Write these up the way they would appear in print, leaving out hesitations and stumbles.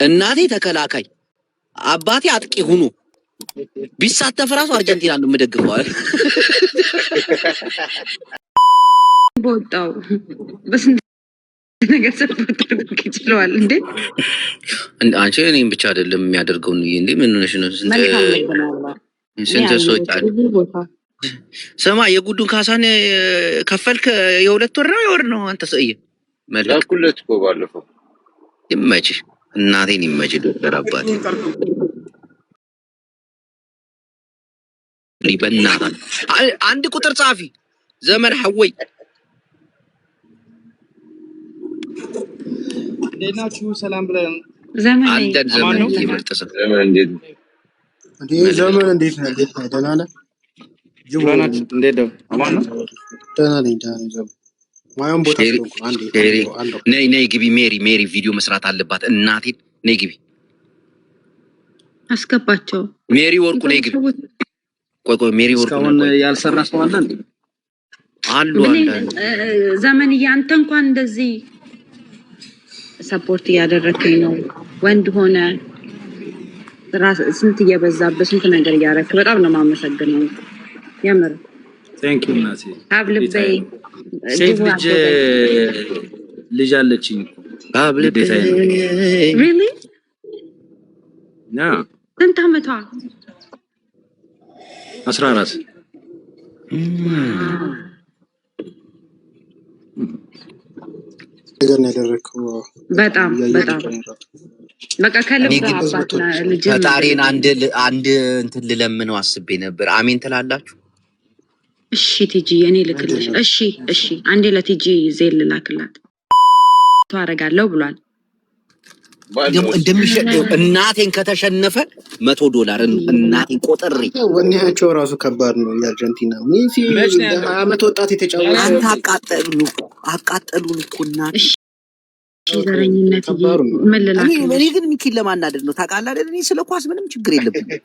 እናቴ ተከላካይ አባቴ አጥቂ ሆኖ ቢሳተፍ ራሱ አርጀንቲና ነው የምደግፈው አይደል? ቦታው በስንት ነገር ሰፖርት ይችላል እንዴ? አንቺ እኔም ብቻ አይደለም የሚያደርገው ነው እንዴ? ምን ሆነሽ ነው? ስንት ሰዎች አሉ? ስማ የጉዱን ካሳን ከፈልክ የሁለት ወር ነው የወር ነው? አንተ ሰውዬ መልኩለት እኮ ባለፈው ይመች እናቴን ይመች ዶክተር አባቴ ሊበናታ አንድ ቁጥር ጻፊ ዘመን ሐወይ ለናችሁ ሰላም ብለን ዘመን አንደን ዘመን ይመርጥ ዘመን እንዴት ዘመን እንዴት ነው? ደህና ነህ? ጅቦናት እንዴት ነው? አማን ነው? ደህና ነኝ። ዘመን ማየም ቦታ ስለሆንኩ አንዴ ነይ ግቢ። ሜሪ ቪዲዮ መስራት አለባት። እናቴን ነይ ግቢ። አስገባቸው። ሜሪ ወርቁ ነይ ግቢ። ቆይ ሜሪ ወርቁ እስካሁን ያልሰራ ሰው አለ እንዴ? አሉ ዘመን ያንተ እንኳን እንደዚህ ሰፖርት እያደረከኝ ነው። ወንድ ሆነ ራስ ስንት እየበዛበት ስንት ነገር እያደረክ በጣም ነው የማመሰግነው። የምር ቴንክ ዩ ናሲ አብልበይ ሴት ልጅ አለችኝ አብልበይ ሪሊ ና ስንት አመቷ? 14 ነገር ነው ያደረከው። በጣም በቃ ከልብ አባትና ልጅ ፈጣሪን አንድ እንትን ልለምነው አስቤ ነበር። አሜን ትላላችሁ? እሺ ቲጂ እኔ ልክልሽ። እሺ አንዴ ለቲጂ ዜል ላክላት ታረጋለሁ ብሏል። ደግሞ እንደሚሸነው እናቴን ከተሸነፈ $100 እናቴን ቆጥሬ ወኔያቸው ራሱ ከባድ ነው። የአርጀንቲና ሜሲ አመት ወጣት የተጫወተ አንተ አቃጠሉን እኮ እናቴ። እሺ ዘረኝነት ይመለላል። እኔ ግን ሚኪን ለማናደድ ነው ታውቃለህ አይደል? እኔ ስለ ኳስ ምንም ችግር የለብኝም።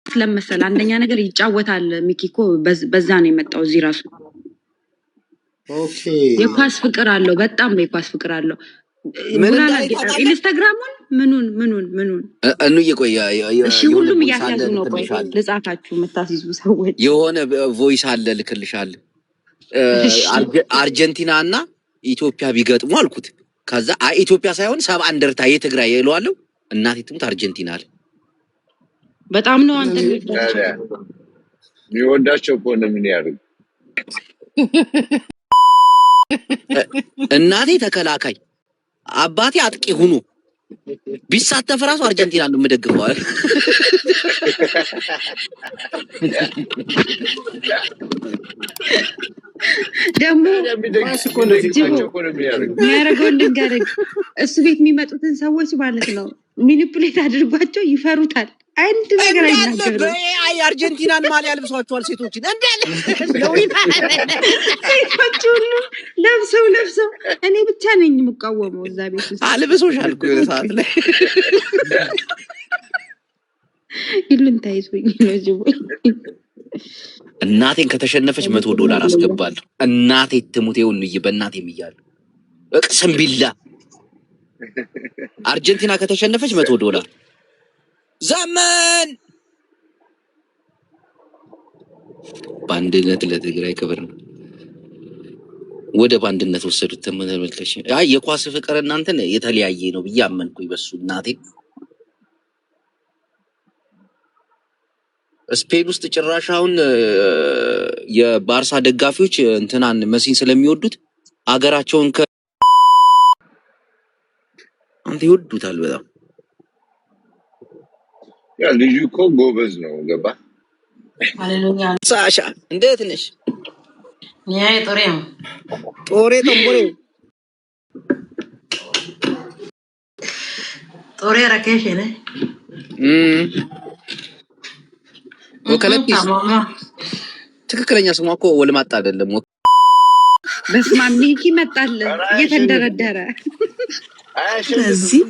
ለምሳሌ አንደኛ ነገር ይጫወታል። ሚኪ እኮ በዛ ነው የመጣው እዚህ ራሱ። ኦኬ የኳስ ፍቅር አለው፣ በጣም ነው የኳስ ፍቅር አለው። ኢንስታግራሙን ምኑን እኑ እየቆየ እሺ፣ ሁሉም እያስያዙ ነው። ቆይ ልጻፋችሁ የምታስይዙ ሰዎች የሆነ ቮይስ አለ ልክልሻለሁ። አርጀንቲና እና ኢትዮጵያ ቢገጥሙ አልኩት። ከዛ ኢትዮጵያ ሳይሆን 70 እንደርታ የትግራይ ይለዋለሁ። እናቴ ትሙት አርጀንቲና አለ። በጣም ነው አንተ የሚወዳቸው እኮ ነው። ምን ያርግ እናቴ ተከላካይ አባቴ አጥቂ ሆኖ ቢሳተፍ ራሱ አርጀንቲና ነው የምደግፈው አይደል? ደግሞ የሚያደርገው ልንገርህ፣ እሱ ቤት የሚመጡትን ሰዎች ማለት ነው ሚኒፕሌት አድርጓቸው ይፈሩታል። አንድ ነገር አይናገርም። አይ አርጀንቲናን ማሊያ ልብሷቸዋል ሴቶችን እንዳለ ሴቶች ሁሉ ለብሰው እኔ ብቻ ነኝ የምቃወመው እዛ ቤት ውስጥ። አልብሶሻል እኮ የሆነ ሰዓት ላይ ይሉን ታይቶኝ ነው ጅቦ። እናቴን ከተሸነፈች $100 አስገባለሁ። እናቴ ትሙት ይሁንኝ በእናቴ የሚያሉ እቅስም ቢላ አርጀንቲና ከተሸነፈች $100 ዘመን ባንድነት ለትግራይ ክብር ነው። ወደ ባንድነት ወሰዱት። ተመልከሽ አይ የኳስ ፍቅር እናንተን የተለያየ ነው ብዬ አመንኩኝ በሱ እናቴ። ስፔን ውስጥ ጭራሽ አሁን የባርሳ ደጋፊዎች እንትናን መሲን ስለሚወዱት አገራቸውን አንተ ይወዱታል በጣም። ያ ልጁ እኮ ጎበዝ ነው። ገባ ሃሌሉያ ሳሻ እንዴት ነሽ? ኒያይ ጦሬም ጦሬ ተንቦሬ ጦሬ ረከሽ ነህ ወከለብስ ትክክለኛ ስሟ እኮ ወልማጣ አይደለም። በስመ አብ ሚኪ መጣል እየተንደረደረ እዚህ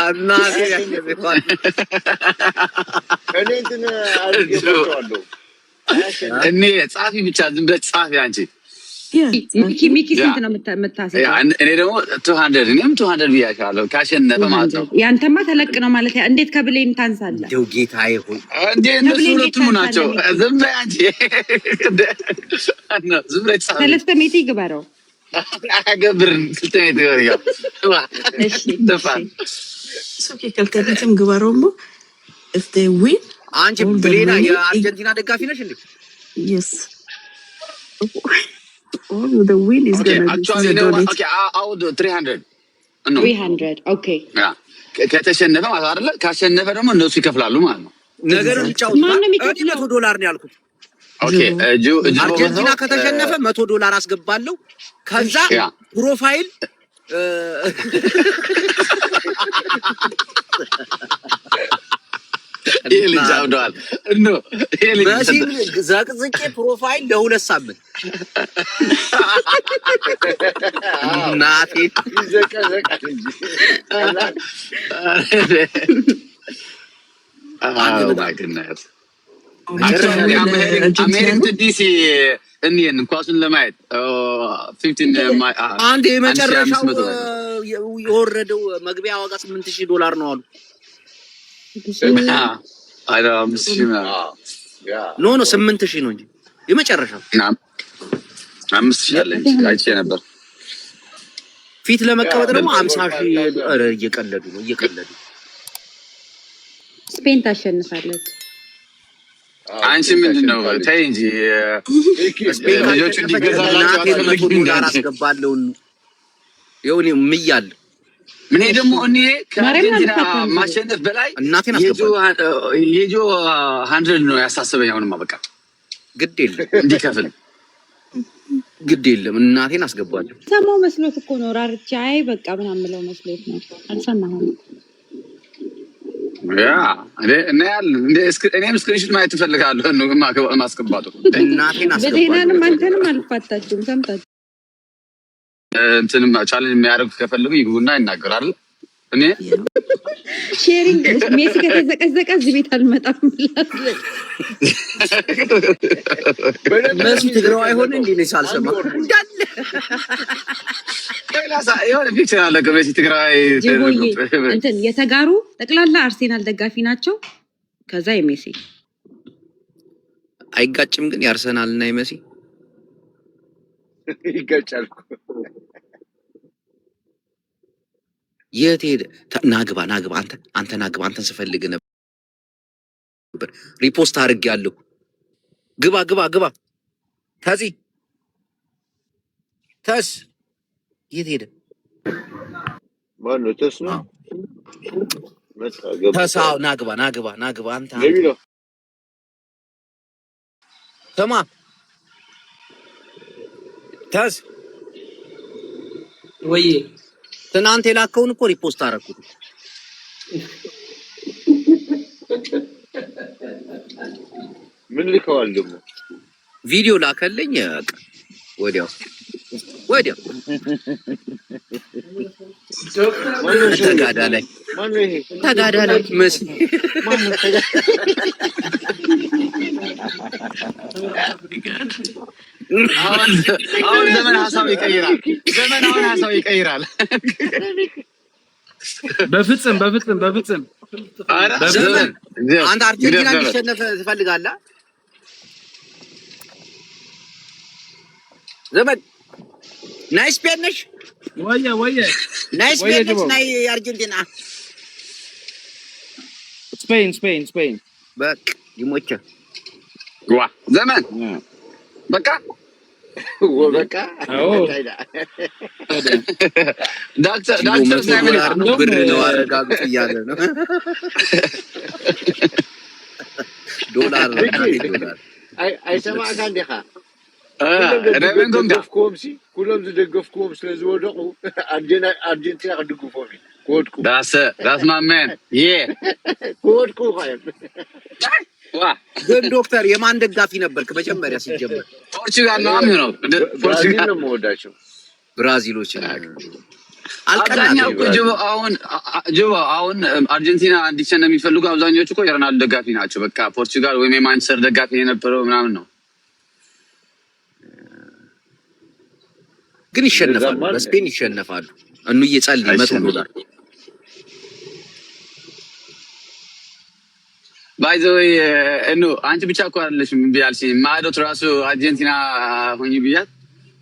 አናቴ ያከበቷል። እኔ ጻፊ ብቻ ዝም ብለህ ጻፊ አንቺ ሚኪ ስንት ነው የምታስይዘው? እኔ ደግሞ 200 እኔም 200 ብያለሁ። ካሸነፈ ማለት ነው። ያንተማ ተለቅ ነው ማለት እንዴት ከብሌን ታንሳለህ? እንደው ጌታዬ ሆይ እንዴ እነሱ ሁለቱም ናቸው። ዝም በይ አንቺ። ዝም በይ ተሳለ። ሰለስተ ሜት ይግበረው አገብርን ስልተሜት ይወርያ እሺ ሶኬ ከልከልትም ግበረውሞ if they win አንቺ ብሌና የአርጀንቲና ደጋፊ ነሽ እንዴ? yes all the win is going to actually no okay I'll do 300 no 300 okay ከተሸነፈ ማለት አይደለ? ካሸነፈ ደግሞ እነሱ ይከፍላሉ ማለት ነው። ነገሩን ጫውታ $100 ነው ያልኩት። ኦኬ አርጀንቲና ከተሸነፈ $100 አስገባለሁ። ከዛ ፕሮፋይል ይልጅ አውዷል እኖ ይልጅ ዘቅዝቄ ፕሮፋይል ለ2 ሳምንት ናቲ ዘቀዘቀ እንጂ ማግነት አሜሪካን ዲሲ እንየን ኳሱን ለማየት 15 አንድ የመጨረሻው የወረደው መግቢያ ዋጋ $8,000 ነው አሉ። ኖ 8,000 ነው እንጂ የመጨረሻው 5,000 አለ አይቼ ነበር። ፊት ለመቀበጥ ደግሞ 50,000። ኧረ እየቀለዱ ነው እየቀለዱ። ስፔን ታሸንፋለች። አንቺ ምንድነው? ተይ እንጂ ልጆቹ እንዲገዛላችሁ $100 አስገባለሁ። ይሁን ምያል ምን ደግሞ እኔ ከአርጀንቲና ማሸነፍ በላይ እናቴን አስገባለሁ። የጆ 100 ነው ያሳስበኝ። አሁንማ በቃ ግድ የለም እንዲከፍል ግድ የለም እናቴን አስገባለሁ። ሰማው መስሎት እኮ ነው ራርቻ አይ በቃ ምናምን ብለው መስሎት ነው። አልሰማህም? ያ እኔ ያለ እኔም ስክሪንሾት ማየት እፈልጋለሁ ነው ማስገባቱ። እናቴን አስገባለሁ። በዜናንም አንተንም አልፋታችሁም ሰምታችሁ እንትንም ቻሌንጅ የሚያደርጉ ከፈለጉ ይግቡና ይናገራል። እኔ ሼሪንግ ሜሲ ከተዘቀዘቀ እዚህ ቤት አልመጣም ብላለች። መሲ ትግራው አይሆን እንዴ ነው ሳልሰማ እንዳለ የሆነ ፒክቸር አለ ከመሲ ትግራይ እንትን የተጋሩ ጠቅላላ አርሴናል ደጋፊ ናቸው። ከዛ የሜሲ አይጋጭም ግን የአርሰናልና የሜሲ ይጋጫል። የት ሄደ? ናግባ አንተ ናግባ አንተን ስፈልግ ነበር። ሪፖስት አድርጌያለሁ። ግባ ተስ የት ሄደ? ማነው ተስ ነው? ተሳው ናግባ አንተ ተማ ተስ ወይ ትናንት የላከውን እኮ ሪፖስት አደረኩት። ምን ልከዋል ደግሞ? ቪዲዮ ላከልኝ። ወዲያው ተጋዳ ላይ መስ አሁን ዘመን ሀሳብ ይቀይራል። በፍጽም አንተ አርጀንቲና እንዲሸነፍ ትፈልጋለህ? ዘመን ናይስ ስፔን ነሽ ወየ ናይስ ስፔን ነሽ ናይ አርጀንቲና ስፔን በቃ ይሞቻ ዋ ዘመን በቃ ዳክተር ሳይመን ብር ነው አረጋግጥ እያለ ነው። ዶላር አይሰማዕ ካንዲኻ ኩሎም ዝደገፍክዎም ስለዝወደቁ አርጀንቲና ክድግፎም ክወድቁ ዳስማመን ክወድቁ ኸዮም ግን ዶክተር የማን ደጋፊ ነበርክ መጀመሪያ ሲጀመር? ፖርቹጋል ነው የሚሆነው። ብራዚል ነው የምወዳቸው ብራዚሎች አብዛኛው ጆ አሁን አርጀንቲና እንዲሸነፍ የሚፈልጉ አብዛኞቹ እኮ የሮናልዶ ደጋፊ ናቸው። በቃ ፖርቹጋል ወይም የማንቸስተር ደጋፊ የነበረው ምናምን ነው። ግን ይሸነፋሉ፣ በስፔን ይሸነፋሉ። እኑዬ ጸልይ $100 ባይ ዘ ወይ አንቺ ብቻ እኮ አይደለሽም እምቢ አልሽኝ። ማዶት ራሱ አርጀንቲና ሆኜ ብያት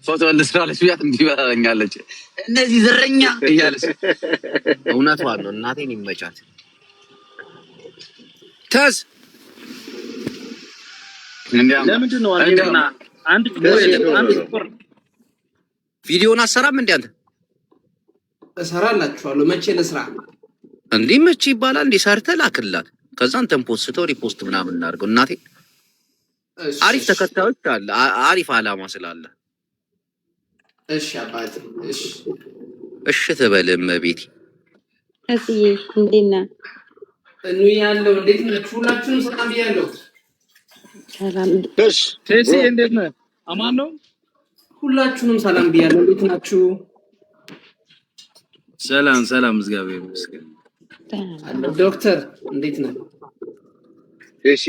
ፎቶ ልስራለች ብያት እምቢ ብላኛለች። እነዚህ ዘረኛ እያለች እውነቷን ነው። እናቴን ይመቻት። ተዝ ለምንድን ነው አርጀንቲና አንድ ቪዲዮን አሰራም እንዴ አንተ? እሰራላችኋለሁ። መቼ ለስራ እንዴ? መቼ ይባላል እንዴ? ሰርተህ ላክላት። ከዛ አንተም ፖስተው ሪፖስት ምናምን እናድርገው። እናቴ አሪፍ ተከታዮች አለ፣ አሪፍ አላማ ስላለ። እሺ አባቴ፣ እሺ ትበልም ቤቲ። እዚህ እንዴት ነህ? ያለው እንዴት ናችሁ? ሁላችሁም ሰላም ብያለሁ። ሰላም ቴሲ፣ እንዴት ነህ? አማን ነው? ሁላችሁንም ሰላም ብያለሁ። እንዴት ናችሁ? ሰላም፣ እግዚአብሔር ይመስገን። ዶክተር እንዴት ነህ? እሺ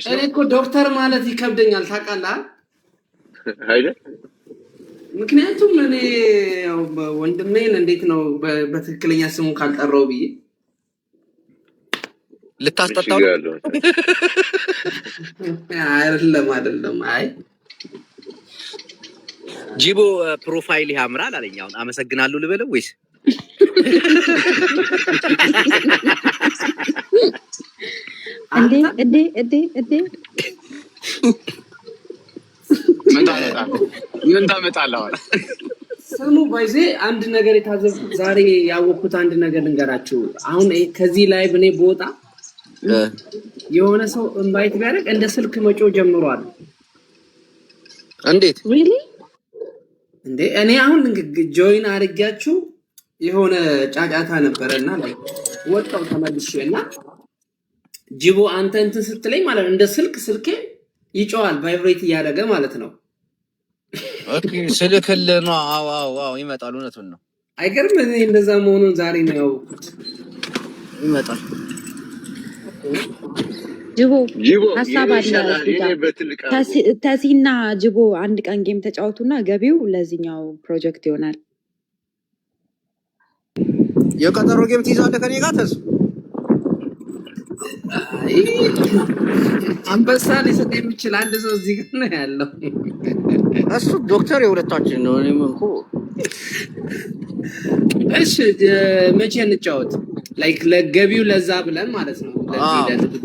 እኔ እኮ ዶክተር ማለት ይከብደኛል ታውቃለህ አይደል? ምክንያቱም እኔ ያው ወንድሜን እንዴት ነው በትክክለኛ ስሙ ካልጠራው ብዬ ልታስጠጣው አይደለም። አይ ጂቦ ፕሮፋይል ያምራል አለኝ። አሁን አመሰግናለሁ ልበለው ወይስ እንዴ ምን ታመጣለህ? ስሙ ባይዜ አንድ ነገር የታዘብኩት ዛሬ ያወቅኩት አንድ ነገር ልንገራችሁ። አሁን ከዚህ ላይ እኔ ቦታ የሆነ ሰው ኢንቫይት ቢያደርግ እንደ ስልክ መጮ ጀምሯል። እንዴት እንዴ? እኔ አሁን ጆይን አድርጋችሁ የሆነ ጫጫታ ነበረና ወጣው ተመልሼና ጂቦ አንተ እንትን ስትለኝ ማለት እንደ ስልኬ ይጮሃል፣ ቫይብሬት እያደረገ ማለት ነው። ኦኬ ስልክል ነው። አዎ ይመጣል። እውነቱን ነው። አይገርም? እኔ እንደዛ መሆኑን ዛሬ ነው ያወቅሁት። ይመጣል። ጅቦ ሀሳብ አለ። ተሲና ጅቦ አንድ ቀን ጌም ተጫወቱና ገቢው ለዚህኛው ፕሮጀክት ይሆናል። የቀጠሮ ጌም ትይዛለህ ከኔ ጋር ተስ አንበሳ ሊሰጥ የሚችል አንድ ሰው እዚህ ጋር ነው ያለው። እሱ ዶክተር የሁለታችን ነው። እኔም እኮ እሺ መቼ እንጫወት? ላይክ ለገቢው ለዛ ብለን ማለት ነው።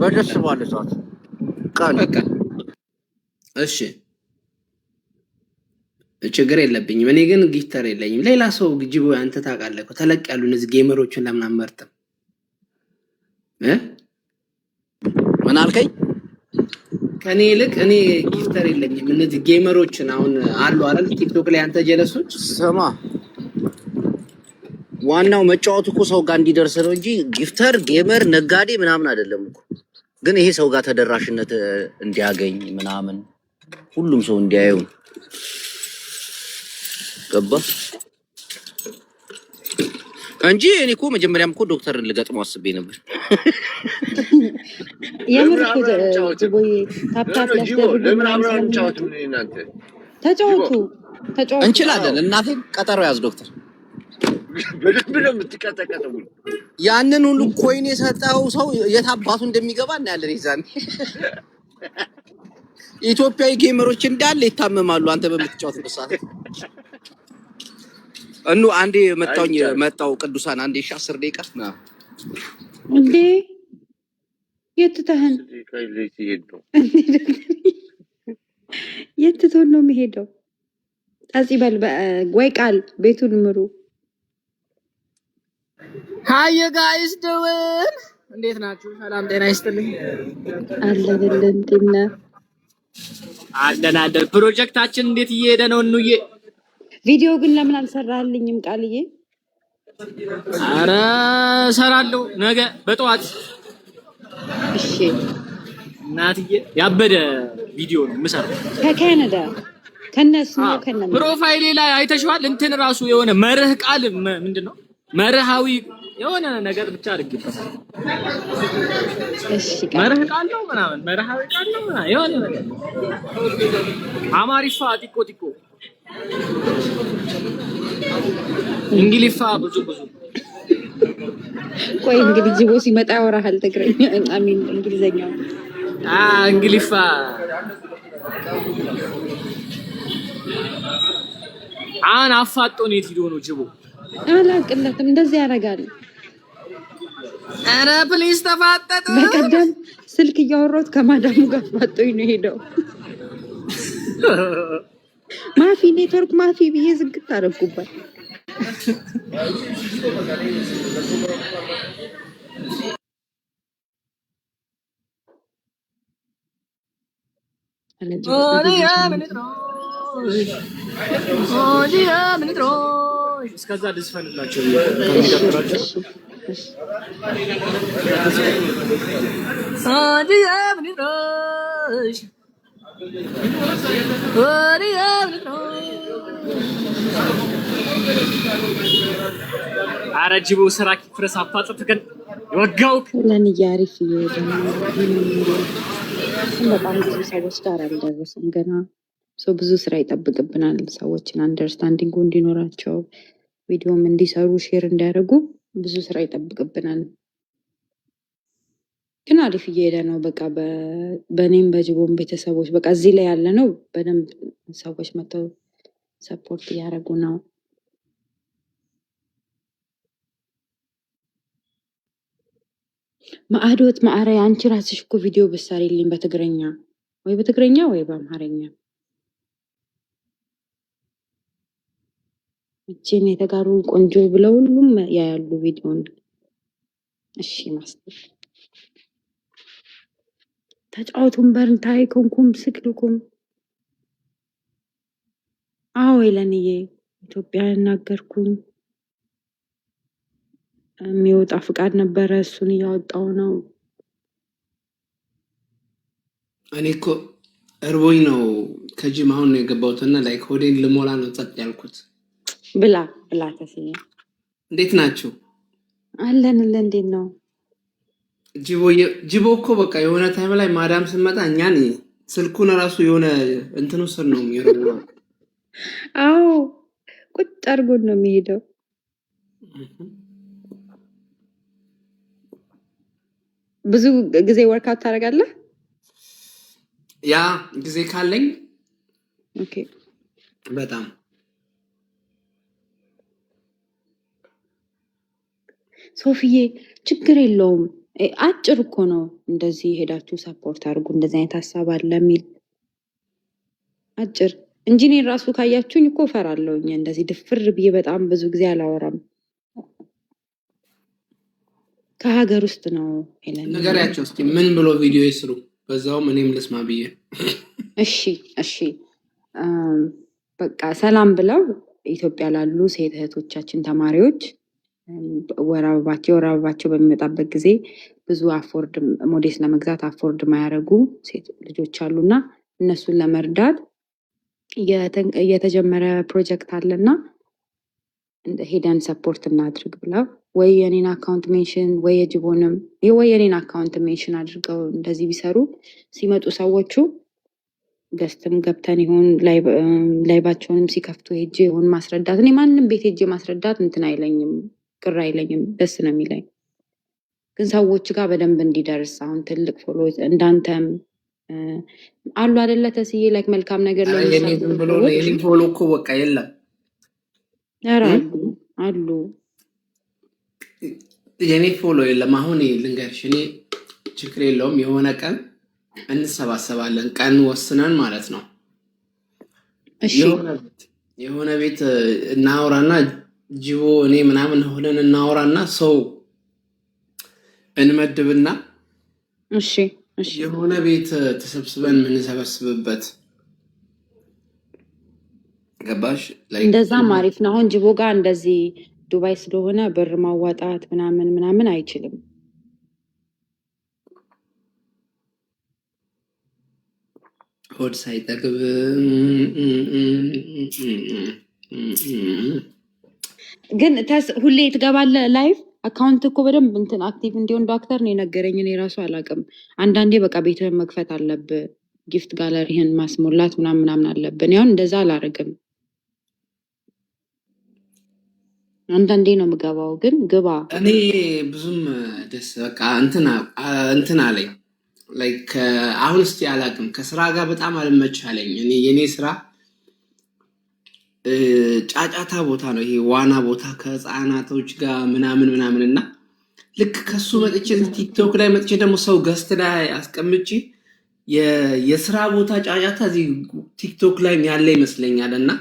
በደስ ባለ ሰዓት ቃል በቃ እሺ፣ ችግር የለብኝም። እኔ ግን ጊፍተር የለኝም። ሌላ ሰው ጅቦ አንተ ታውቃለህ እኮ ተለቅ ያሉ እነዚህ ጌመሮችን ለምን አመርጥም? ምን አልከኝ? ከኔ ይልቅ እኔ ጊፍተር የለኝም። እነዚህ ጌመሮችን አሁን አሉ አይደል ቲክቶክ ላይ አንተ ጀለሶች። ስማ ዋናው መጫወቱ እኮ ሰው ጋር እንዲደርስ ነው እንጂ ጊፍተር፣ ጌመር፣ ነጋዴ ምናምን አይደለም እኮ። ግን ይሄ ሰው ጋር ተደራሽነት እንዲያገኝ ምናምን ሁሉም ሰው እንዲያየው ገባ እንጂ እኔ እኮ መጀመሪያም እኮ ዶክተርን ልገጥመው አስቤ ነበር። የምር እኮ ጅቦዬ ታፕታፕ ተጫወቱ እንችላለን። እናቴ ቀጠሮ ያዝ ዶክተር። በደንብ ነው የምትቀጠቀጠው። ያንን ሁሉ ኮይን የሰጠው ሰው የት አባቱ እንደሚገባ እናያለን። ይዛን ኢትዮጵያዊ ጌመሮች እንዳለ ይታመማሉ አንተ በምትጫወትበት ሰዓት። እኑ አንዴ መጣው ቅዱሳን አንዴ 10 ደቂቃ ነው እንዴ የትተህን የትተው ነው የሚሄደው? ታሲበል ወይ ቃል ቤቱን ምሩ። ሃይ ጋይስ ደውን እንዴት ናችሁ? ሰላም ጤና ይስጥልኝ። አለን ፕሮጀክታችን እንዴት እየሄደ ነው? እንዬ ቪዲዮ ግን ለምን አልሰራልኝም ቃልዬ? አረ ሰራለሁ ነገ በጠዋት። እሺ እናትዬ ያበደ ቪዲዮ ነው የምሰራው ከካናዳ ከነሱ ነው ከነማ ፕሮፋይሌ ላይ አይተሽዋል። እንትን ራሱ የሆነ መርህ ቃል ምንድነው መርሃዊ የሆነ ነገር ብቻ አድርጌበታል። እሺ መርህ ቃል ነው ምናምን መርሃዊ ቃል ነው ምናምን የሆነ ነገር አማሪፋ ቲኮ እንግሊፋ ብዙ ቆይ እንግዲህ ጅቦ ሲመጣ ያወራሃል ትግረኛ አሚን እንግሊዘኛው እንግሊፋ አሁን አፋጦን የት ሄዶ ነው ጅቦ? አላቅለትም እንደዚህ ያደርጋል። ኧረ ፕሊዝ ተፋጠጥ። በቀደም ስልክ እያወራሁት ከማዳሙ ጋር አፋጦኝ ነው ሄደው። ማፊ ኔትወርክ ማፊ ብዬ ዝግት አደረኩበት። እስከዛ ልዝፈንላቸው ኧረ ጅቦ ስራ ፍረስ አፋጥተከን ወጋው ለንያሪፍ በጣም ብዙ ሰዎች ጋር አልደረስም ገና። ሰው ብዙ ስራ ይጠብቅብናል። ሰዎችን አንደርስታንዲንግ እንዲኖራቸው ቪዲዮም እንዲሰሩ ሼር እንዲያደርጉ ብዙ ስራ ይጠብቅብናል። ግን አሪፍ እየሄደ ነው። በቃ በእኔም በጅቦም ቤተሰቦች በቃ እዚህ ላይ ያለ ነው። በደንብ ሰዎች መጥተው ሰፖርት እያደረጉ ነው። ማዕዶት ማዕረ አንቺ ራስሽ እኮ ቪዲዮ ብትሰሪልኝ በትግረኛ ወይ በአማርኛ እቺን የተጋሩ ቆንጆ ብለው ሁሉም ያያሉ ቪዲዮን። እሺ ማስተር ተጫውቱን በርንታይ ኮንኩም ስክልኩም አዎ ይለንዬ ኢትዮጵያ እናገርኩኝ የሚወጣ ፍቃድ ነበረ እሱን እያወጣው ነው። እኔ እኮ እርቦኝ ነው ከጂም አሁን ነው የገባሁትና ላይክ ሆዴን ልሞላ ነው ጸጥ ያልኩት። ብላ ተስዬ እንዴት ናችሁ? አለንልን እንዴት ነው? ጅቦ እኮ በቃ የሆነ ታይም ላይ ማዳም ስመጣ እኛን ስልኩን ራሱ የሆነ እንትኑ ስር ነው የሚረው። አዎ ቁጭ አድርጎን ነው የሚሄደው። ብዙ ጊዜ ወርካውት ታደርጋለህ? ያ ጊዜ ካለኝ ኦኬ። በጣም ሶፊዬ ችግር የለውም። አጭር እኮ ነው። እንደዚህ ሄዳችሁ ሰፖርት አድርጉ። እንደዚህ አይነት ሀሳብ አለ የሚል አጭር እንጂ እኔን ራሱ ካያችሁኝ እኮ እፈራለሁኝ። እንደዚህ ድፍር ብዬ በጣም ብዙ ጊዜ አላወራም። ከሀገር ውስጥ ነው ሄለን። ንገሪያቸው እስኪ ምን ብሎ ቪዲዮ ይስሩ፣ በዛውም እኔም ልስማ ብዬ። እሺ በቃ ሰላም ብለው ኢትዮጵያ ላሉ ሴት እህቶቻችን ተማሪዎች የወር አበባቸው በሚመጣበት ጊዜ ብዙ አፎርድ ሞዴስ ለመግዛት አፎርድ ማያደርጉ ሴት ልጆች አሉና እነሱን ለመርዳት የተጀመረ ፕሮጀክት አለና ሄደን ሰፖርት እናድርግ ብለው ወይ የኔን አካውንት ሜንሽን ወይ የጅቦንም ወይ የኔን አካውንት ሜንሽን አድርገው እንደዚህ ቢሰሩ ሲመጡ ሰዎቹ ገስትም ገብተን ይሆን ላይባቸውንም ሲከፍቱ ሄጄ ይሆን ማስረዳት። እኔ ማንም ቤት ሄጄ ማስረዳት እንትን አይለኝም፣ ቅር አይለኝም፣ ደስ ነው የሚለኝ። ግን ሰዎች ጋር በደንብ እንዲደርስ አሁን ትልቅ ፎሎ እንዳንተም አሉ አይደለ ተስዬ ላይክ መልካም ነገር ለኔ ፎሎ እኮ በቃ የለም። ኧረ አሉ የኔ ፎሎ የለም። አሁን ልንገርሽ፣ እኔ ችግር የለውም የሆነ ቀን እንሰባሰባለን፣ ቀን ወስነን ማለት ነው። የሆነ ቤት እናወራና ጅቦ እኔ ምናምን ሆነን እናወራና ሰው እንመድብና የሆነ ቤት ተሰብስበን የምንሰበስብበት ገባሽ? እንደዛም አሪፍ ነው። አሁን ጅቦ ጋር እንደዚህ ዱባይ ስለሆነ ብር ማዋጣት ምናምን አይችልም። ሆድ ሳይጠግብ ግን ሁሌ ትገባለህ ላይቭ አካውንት እኮ በደንብ እንትን አክቲቭ እንዲሆን ዶክተር ነው የነገረኝ። እኔ ራሱ አላውቅም። አንዳንዴ በቃ ቤትህን መክፈት አለብህ፣ ጊፍት ጋለሪህን ማስሞላት ምናምን አለብን። ያሁን እንደዛ አላደርግም። አንዳንዴ ነው የምገባው፣ ግን ግባ። እኔ ብዙም ደስ በቃ እንትን አለኝ ላይክ አሁን እስቲ አላውቅም ከስራ ጋር በጣም አልመች አለኝ። እኔ የኔ ስራ ጫጫታ ቦታ ነው ይሄ ዋና ቦታ ከህፃናቶች ጋር ምናምን እና ልክ ከሱ መጥቼ ቲክቶክ ላይ መጥቼ ደግሞ ሰው ገስት ላይ አስቀምጬ የስራ ቦታ ጫጫታ እዚህ ቲክቶክ ላይ ያለ ይመስለኛል። እና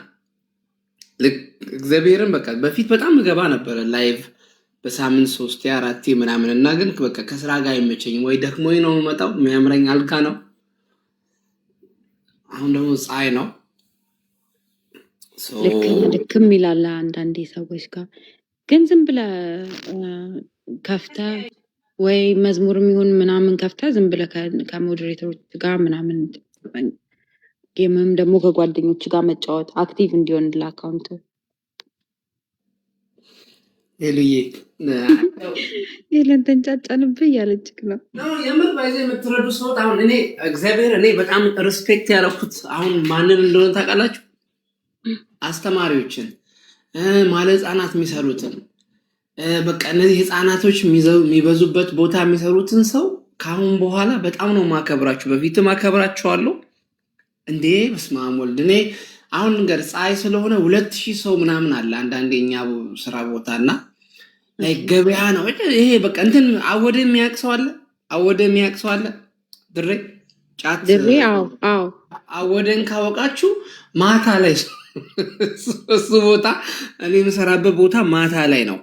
ልክ እግዚአብሔርን በቃ በፊት በጣም ገባ ነበር ላይቭ በሳምንት 3-4 ምናምን እና ግን በቃ ከስራ ጋር አይመቸኝም። ወይ ደክሞኝ ነው የምመጣው፣ የሚያምረኝ አልጋ ነው። አሁን ደግሞ ፀሐይ ነው። ልክም ይላል አንዳንዴ ሰዎች ጋር። ግን ዝም ብለህ ከፍተህ ወይ መዝሙርም ይሁን ምናምን ከፍተህ ዝም ብለህ ከሞዴሬተሮች ጋር ምናምን ጌምም ደግሞ ከጓደኞች ጋር መጫወት አክቲቭ እንዲሆን ለአካውንት ሄሉዬ ይለን ተንጫጫንብህ እያለችክ ነው። የምር ባይዘ የምትረዱ ሰው አሁን እኔ እግዚአብሔር እኔ በጣም ሪስፔክት ያደረኩት አሁን ማንን እንደሆነ ታውቃላችሁ? አስተማሪዎችን ማለት ህፃናት የሚሰሩትን በቃ እነዚህ ህፃናቶች የሚበዙበት ቦታ የሚሰሩትን ሰው ካሁን በኋላ በጣም ነው ማከብራችሁ። በፊትም አከብራችኋለሁ እንዴ በስመ አብ ወልድ። እኔ አሁን እንግዲህ ፀሐይ ስለሆነ 2000 ሰው ምናምን አለ አንዳንዴ እኛ ስራ ቦታና ላይ ገበያ ነው ይሄ በቃ እንትን አወደ የሚያቅሰው አለ ድሬ ጫት ድሬ አዎ አወደን ካወቃችሁ ማታ ላይ እሱ ቦታ እኔ የምሰራበት ቦታ ማታ ላይ ነው።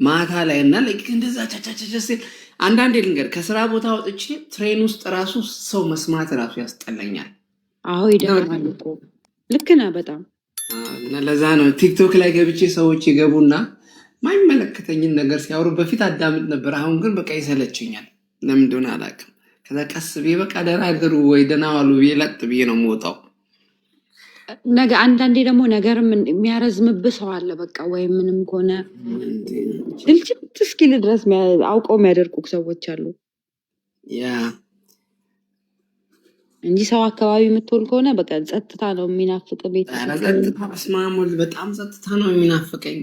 ማታ ላይ እና ልክ እንደዛ ቻቻቻቻ አንዳንዴ ልንገር ከስራ ቦታ ወጥቼ ትሬን ውስጥ ራሱ ሰው መስማት ራሱ ያስጠላኛል። አዎ ይደማል እኮ ልክ ነህ በጣም። እና ለዛ ነው ቲክቶክ ላይ ገብቼ ሰዎች ይገቡና ማይመለከተኝን ነገር ሲያወሩ በፊት አዳምጥ ነበር። አሁን ግን በቃ ይሰለችኛል። ለምን እንደሆነ አላውቅም። ከዛ ቀስ ብዬ በቃ ደህና አደሩ ወይ ደህና ዋሉ ብዬ ለጥ ብዬ ነው የምወጣው። ነገ አንዳንዴ ደግሞ ነገርም የሚያረዝምብህ ሰው አለ። በቃ ወይ ምንም ከሆነ ድልጭት እስኪል ድረስ አውቀው የሚያደርጉ ሰዎች አሉ። ያ እንጂ ሰው አካባቢ የምትውል ከሆነ በቃ ጸጥታ ነው የሚናፍቅ። ቤት ጸጥታ ስማሙል በጣም ጸጥታ ነው የሚናፍቀኝ።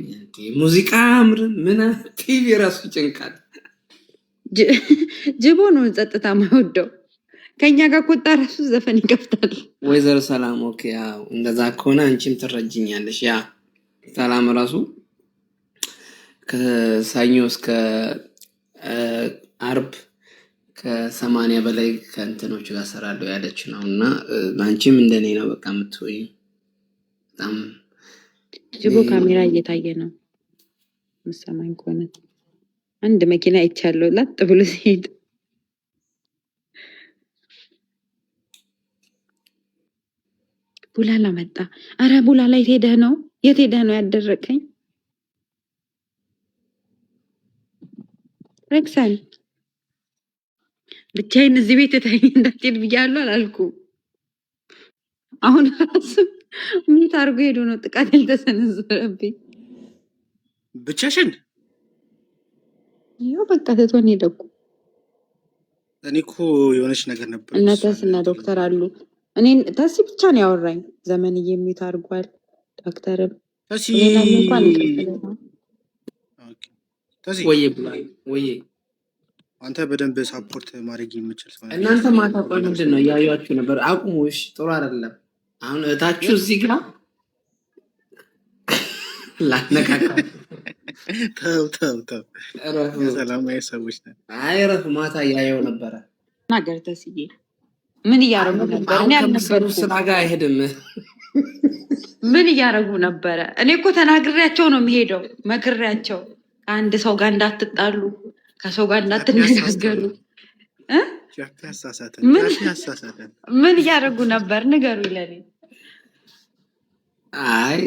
ሙዚቃ አምርም ምን ቲቪ ራሱ ይጨንቃል። ጅቦ ነው ጸጥታ ማይወደው። ከኛ ጋር ኮጣ ራሱ ዘፈን ይከፍታል። ወይዘሮ ሰላም ኦኬ፣ ያው እንደዛ ከሆነ አንቺም ትረጅኛለሽ። ያ ሰላም ራሱ ከሰኞ እስከ አርብ ከ80 በላይ ከእንትኖች ጋር ሰራለሁ ያለች ነው። እና አንቺም እንደኔ ነው በቃ የምትወይ። በጣም ጅቦ ካሜራ እየታየ ነው መሰማኝ ከሆነ አንድ መኪና አይቻለሁ ላጥ ብሎ ሲሄድ። ቡላላ መጣ። አረ ቡላላ የት ሄደህ ነው? የት ሄደህ ነው ያደረቀኝ? ረክሳን ብቻዬን እዚህ ቤት ተኝ እንዳትሄድ ብያለሁ አላልኩም? አሁን ራሱ ምን ታርጎ ሄዶ ነው ጥቃት ያልተሰነዘረብኝ? ብቻሽን? ይኸው በቃ ትቶን ሄደ እኮ። እኔ እኮ የሆነች ነገር ነበር። እነ ተስ እና ዶክተር አሉ። እኔ ተሲ ብቻ ነው ያወራኝ። ዘመንዬ የሚት አድርጓል። ዶክተርም ተሲ እንኳን ተሲ ወዬ ብላኝ ወዬ አንተ በደንብ ሳፖርት ማድረግ የምችል ሰው እናንተ ማታ ቆይ ምንድን ነው እያዩአችሁ ነበር? አቁሙ እሺ፣ ጥሩ አይደለም። አሁን እታችሁ እዚህ ጋር ላነካካ ተው ሰላማዊ ሰዎች ነን። አይ ረፍ ማታ እያየው ነበረ። ነገር ተስዬ ምን እያረጉ ነበር? እኔ አልነበርኩም። ስራ ጋር አይሄድም። ምን እያረጉ ነበረ? እኔ እኮ ተናግሬያቸው ነው የሚሄደው። መክሬያቸው ከአንድ ሰው ጋር እንዳትጣሉ፣ ከሰው ጋር እንዳትነጋገሩ። ምን እያደረጉ ነበር? ንገሩ ይለኔ። አይ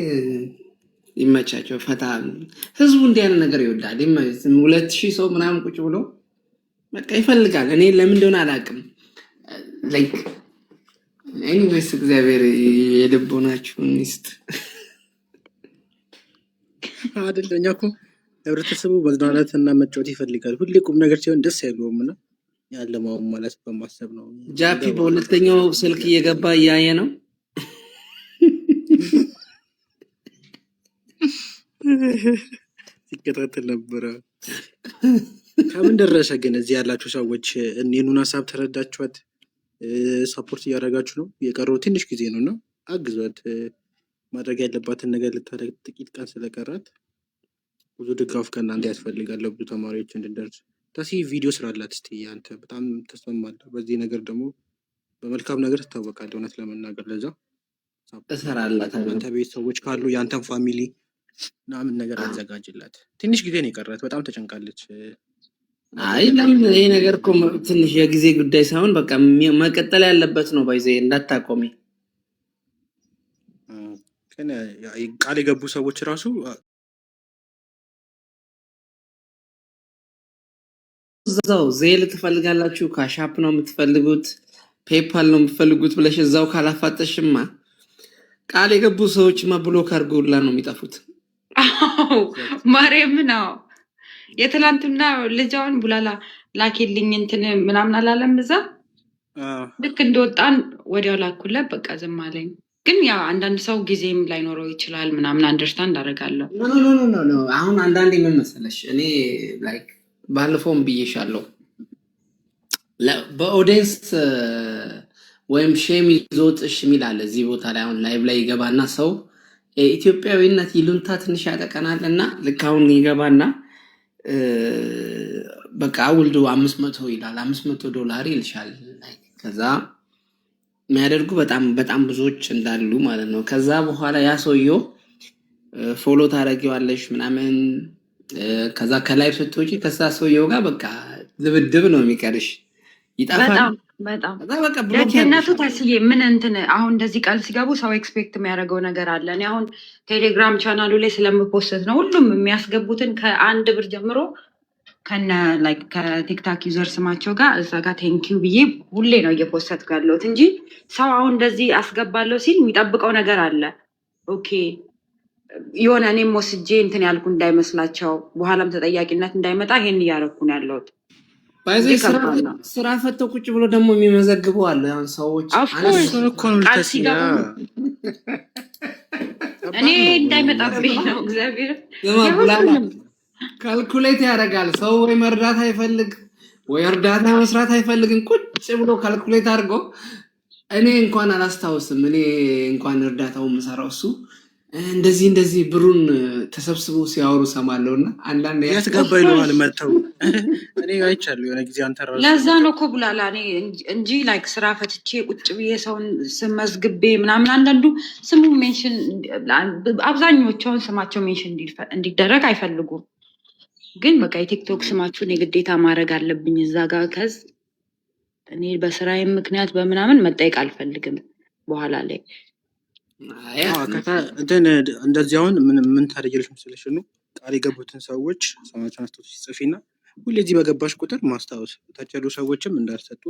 ይመቻቸው፣ ፈታ ህዝቡ እንዲህ አይነት ነገር ይወዳል። 2000 ሰው ምናምን ቁጭ ብሎ በቃ ይፈልጋል። እኔ ለምን እንደሆነ አላውቅም። ላይክ ኤኒዌይስ እግዚአብሔር የልቦናችሁን ይስጥ አይደል? እኛ እኮ ህብረተሰቡ መዝናናት እና መጫወት ይፈልጋል። ሁሌ ቁም ነገር ሲሆን ደስ አይለውም እና ያለማውን ማለት በማሰብ ነው። ጃፒ በሁለተኛው ስልክ እየገባ እያየ ነው። ሲከታተል ነበረ። ከምን ደረሰ ግን? እዚህ ያላችሁ ሰዎች እኔኑን ሀሳብ ተረዳችኋት? ሰፖርት እያደረጋችሁ ነው? የቀረው ትንሽ ጊዜ ነው እና አግዟት። ማድረግ ያለባትን ነገር ልታደርግ ጥቂት ቀን ስለቀራት ብዙ ድጋፍ ከእናንተ ያስፈልጋል። ብዙ ተማሪዎች እንድንደርስ ታሲ ቪዲዮ ስራላት እስቲ አንተ በጣም ተሰማለህ። በዚህ ነገር ደግሞ በመልካም ነገር ትታወቃለህ። እውነት ለመናገር ለዛ እሰራላት። አንተ ቤተሰቦች ካሉ የአንተን ፋሚሊ ምናምን ነገር አዘጋጅላት። ትንሽ ጊዜ ነው የቀራት። በጣም ተጨንቃለች። አይ ለምን ይሄ ነገር እኮ ትንሽ የጊዜ ጉዳይ ሳይሆን በቃ መቀጠል ያለበት ነው። ባይዘ እንዳታቆሚ። ግን ቃል የገቡ ሰዎች ራሱ እዛው ዜል ትፈልጋላችሁ፣ ካሻፕ ነው የምትፈልጉት፣ ፔፓል ነው የምትፈልጉት ብለሽ እዛው ካላፋጠሽማ ቃል የገቡ ሰዎችማ ብሎክ አድርገውላ ነው የሚጠፉት። ማርያም ነው የትላንትና ልጃውን ቡላላ ላኬልኝ እንትን ምናምን አላለም። እዛ ልክ እንደወጣን ወዲያው ላኩለት። በቃ ዝም አለኝ። ግን ያው አንዳንድ ሰው ጊዜም ላይኖረው ይችላል ምናምን አንደርስታንድ አደርጋለሁ። ኖ አሁን አንዳንዴ ምን መሰለሽ እኔ ላይክ ባለፈውም ብዬሻለሁ በኦዲየንስ ወይም ሼም ይዞት እሺ የሚል አለ እዚህ ቦታ ላይ። አሁን ላይቭ ላይ ይገባና ሰው ኢትዮጵያዊነት ይሉንታ ትንሽ ያጠቀናል እና ልክ አሁን ይገባና በቃ ውልዱ 500 ይላል $500 ይልሻል። ከዛ የሚያደርጉ በጣም ብዙዎች እንዳሉ ማለት ነው። ከዛ በኋላ ያ ሰውየው ፎሎ ታደርጊዋለሽ ምናምን ከዛ ከላይቭ ስትወጪ ከዛ ሰውየው ጋር በቃ ድብድብ ነው የሚቀርሽ። ይጣፋል በጣም ለከነቱ ታስዬ ምን እንትን አሁን እንደዚህ ቃል ሲገቡ ሰው ኤክስፔክት የሚያደርገው ነገር አለ። እኔ አሁን ቴሌግራም ቻናሉ ላይ ስለምፖስት ነው ሁሉም የሚያስገቡትን ከ1 ብር ጀምሮ ከነ ላይክ ከቲክታክ ዩዘር ስማቸው ጋር እዛ ጋር ቴንኪው ብዬ ሁሌ ነው እየፖስተትኩ ያለሁት እንጂ ሰው አሁን እንደዚህ አስገባለሁ ሲል የሚጠብቀው ነገር አለ። ኦኬ የሆነ እኔም ወስጄ እንትን ያልኩ እንዳይመስላቸው በኋላም ተጠያቂነት እንዳይመጣ ይሄን እያደረኩ ነው ያለሁት። ባይዘ ስራ ፈተው ቁጭ ብሎ ደግሞ የሚመዘግቡ አለ። ያን ሰዎች ቃል ሲገቡ እኔ እንዳይመጣብኝ ነው እግዚአብሔር ካልኩሌት ያደርጋል። ሰው ወይ መርዳት አይፈልግ ወይ እርዳታ መስራት አይፈልግም። ቁጭ ብሎ ካልኩሌት አድርጎ እኔ እንኳን አላስታውስም። እኔ እንኳን እርዳታው የምሰራው እሱ እንደዚህ ብሩን ተሰብስቦ ሲያወሩ ሰማለውና አንዳንዴ ያስገባ ይለዋል መተው እኔ አይቻለሁ የሆነ ጊዜ አንተ ራስህ ለዛ ነው እኮ ቡላላ እኔ እንጂ ላይክ ስራ ፈትቼ ቁጭ ብዬ ሰውን ስመዝግቤ ምናምን አንዳንዱ ስሙ ሜንሽን አብዛኞቹን ስማቸው ሜንሽን እንዲደረግ አይፈልጉም። ግን በቃ የቲክቶክ ስማችሁን የግዴታ ማድረግ አለብኝ እዛ ጋር ከዝ እኔ በስራዬ ምክንያት በምናምን መጠየቅ አልፈልግም በኋላ ላይ እንደዚህ አሁን ምን ታደርጊያለሽ መሰለሽ ነው ቃል የገቡትን ሰዎች ስማቸውን አስተውለሽ ጽፊና ሁሌ እዚህ በገባሽ ቁጥር ማስታወስ ታች ያሉ ሰዎችም እንዳልሰጡ